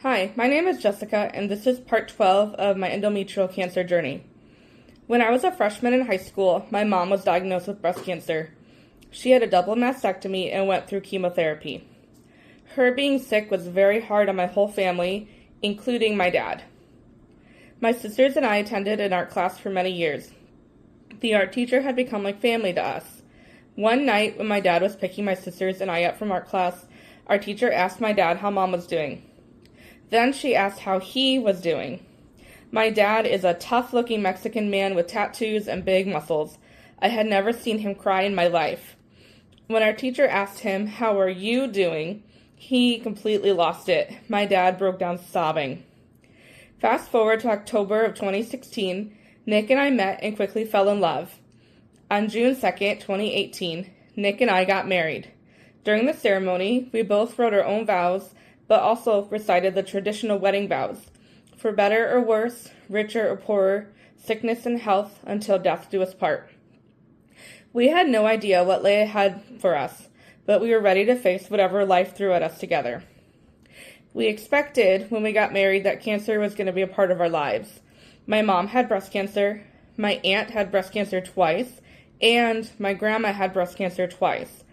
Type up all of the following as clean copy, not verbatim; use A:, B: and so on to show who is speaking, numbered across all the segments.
A: Hi, my name is Jessica, and this is part 12 of my endometrial cancer journey. When I was a freshman in high school, my mom was diagnosed with breast cancer. She had a double mastectomy and went through chemotherapy. Her being sick was very hard on my whole family, including my dad. My sisters and I attended an art class for many years. The art teacher had become like family to us. One night, when my dad was picking my sisters and I up from art class, our teacher asked my dad how mom was doing. Then she asked how he was doing. My dad is a tough-looking Mexican man with tattoos and big muscles. I had never seen him cry in my life. When our teacher asked him, "How are you doing?" he completely lost it. My dad broke down sobbing. Fast forward to October of 2016, Nick and I met and quickly fell in love. On June 2nd, 2018, Nick and I got married. During the ceremony, we both wrote our own vows, but also recited the traditional wedding vows. For better or worse, richer or poorer, sickness and health, until death do us part. We had no idea what lay ahead for us, but we were ready to face whatever life threw at us together. We expected, when we got married, that cancer was going to be a part of our lives. My mom had breast cancer, my aunt had breast cancer twice, and my grandma had breast cancer twice.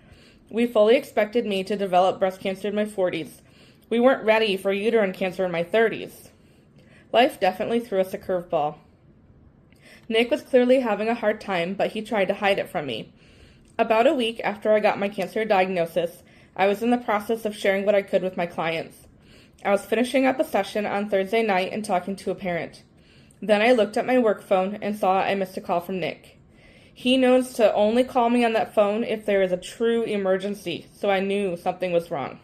A: We fully expected me to develop breast cancer in my 40s. We weren't ready for uterine cancer in my 30s. Life definitely threw us a curveball. Nick was clearly having a hard time, but he tried to hide it from me. About a week after I got my cancer diagnosis, I was in the process of sharing what I could with my clients. I was finishing up a session on Thursday night and talking to a parent. Then I looked at my work phone and saw I missed a call from Nick. He knows to only call me on that phone if there is a true emergency, so I knew something was wrong.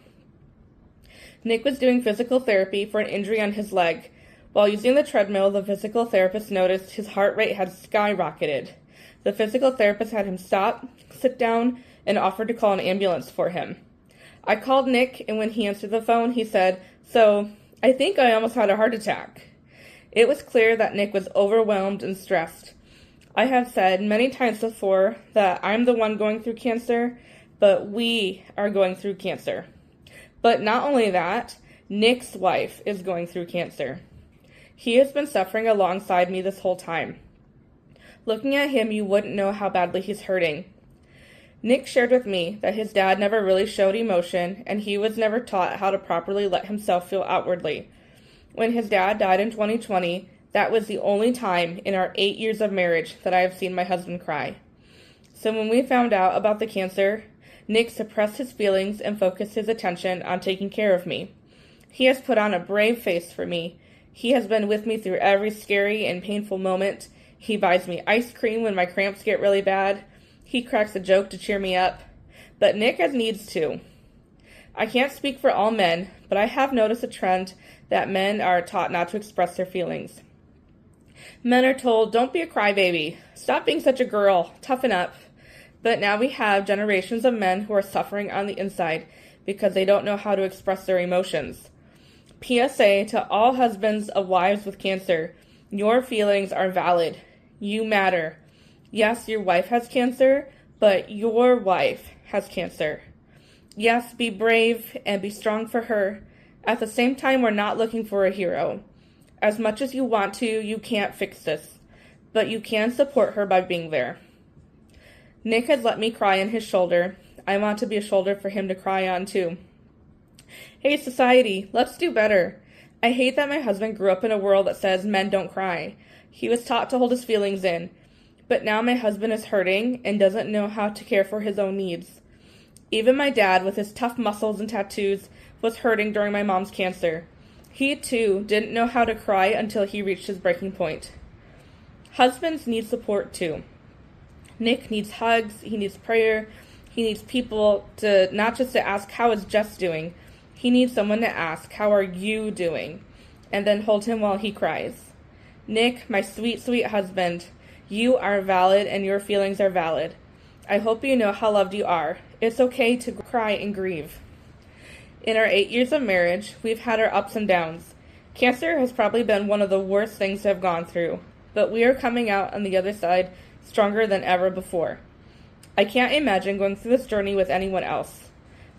A: Nick was doing physical therapy for an injury on his leg. While using the treadmill, the physical therapist noticed his heart rate had skyrocketed. The physical therapist had him stop, sit down, and offered to call an ambulance for him. I called Nick, and when he answered the phone, he said, "So, I think I almost had a heart attack." It was clear that Nick was overwhelmed and stressed. I have said many times before that I'm the one going through cancer, but we are going through cancer. But not only that, Nick's wife is going through cancer. He has been suffering alongside me this whole time. Looking at him, you wouldn't know how badly he's hurting. Nick shared with me that his dad never really showed emotion, and he was never taught how to properly let himself feel outwardly. When his dad died in 2020, that was the only time in our 8 years of marriage that I have seen my husband cry. So when we found out about the cancer, Nick suppressed his feelings and focused his attention on taking care of me. He has put on a brave face for me. He has been with me through every scary and painful moment. He buys me ice cream when my cramps get really bad. He cracks a joke to cheer me up. But Nick has needs too. I can't speak for all men, but I have noticed a trend that men are taught not to express their feelings. Men are told, "Don't be a crybaby. Stop being such a girl. Toughen up." But now we have generations of men who are suffering on the inside because they don't know how to express their emotions. PSA to all husbands of wives with cancer, your feelings are valid. You matter. Yes, your wife has cancer, but your wife has cancer. Yes, be brave and be strong for her. At the same time, we're not looking for a hero. As much as you want to, you can't fix this, but you can support her by being there. Nick has let me cry on his shoulder. I want to be a shoulder for him to cry on too. Hey society, let's do better. I hate that my husband grew up in a world that says men don't cry. He was taught to hold his feelings in, but now my husband is hurting and doesn't know how to care for his own needs. Even my dad, with his tough muscles and tattoos, was hurting during my mom's cancer. He too didn't know how to cry until he reached his breaking point. Husbands need support too. Nick needs hugs, he needs prayer, he needs people to, not just to ask, "How is Jess doing?" He needs someone to ask, "How are you doing?" and then hold him while he cries. Nick, my sweet, sweet husband, you are valid and your feelings are valid. I hope you know how loved you are. It's okay to cry and grieve. In our 8 years of marriage, we've had our ups and downs. Cancer has probably been one of the worst things to have gone through, but we are coming out on the other side stronger than ever before. I can't imagine going through this journey with anyone else.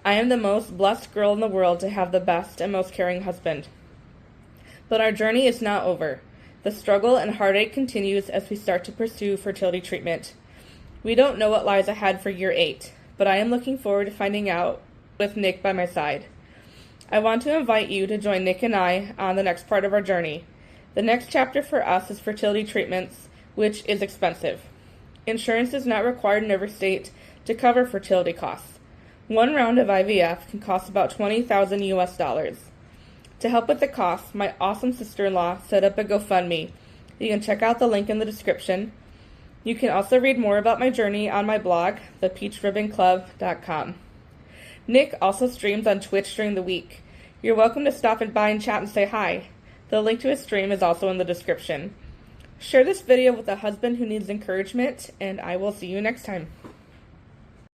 A: I am the most blessed girl in the world to have the best and most caring husband. But our journey is not over. The struggle and heartache continues as we start to pursue fertility treatment. We don't know what lies ahead for year 8, but I am looking forward to finding out with Nick by my side. I want to invite you to join Nick and I on the next part of our journey. The next chapter for us is fertility treatments, which is expensive. Insurance is not required in every state to cover fertility costs. One round of IVF can cost about $20,000 US. To help with the costs, my awesome sister-in-law set up a GoFundMe. You can check out the link in the description. You can also read more about my journey on my blog, thepeachribbonclub.com. Nick also streams on Twitch during the week. You're welcome to stop by and chat and say hi. The link to his stream is also in the description. Share this video with a husband who needs encouragement, and I will see you next time.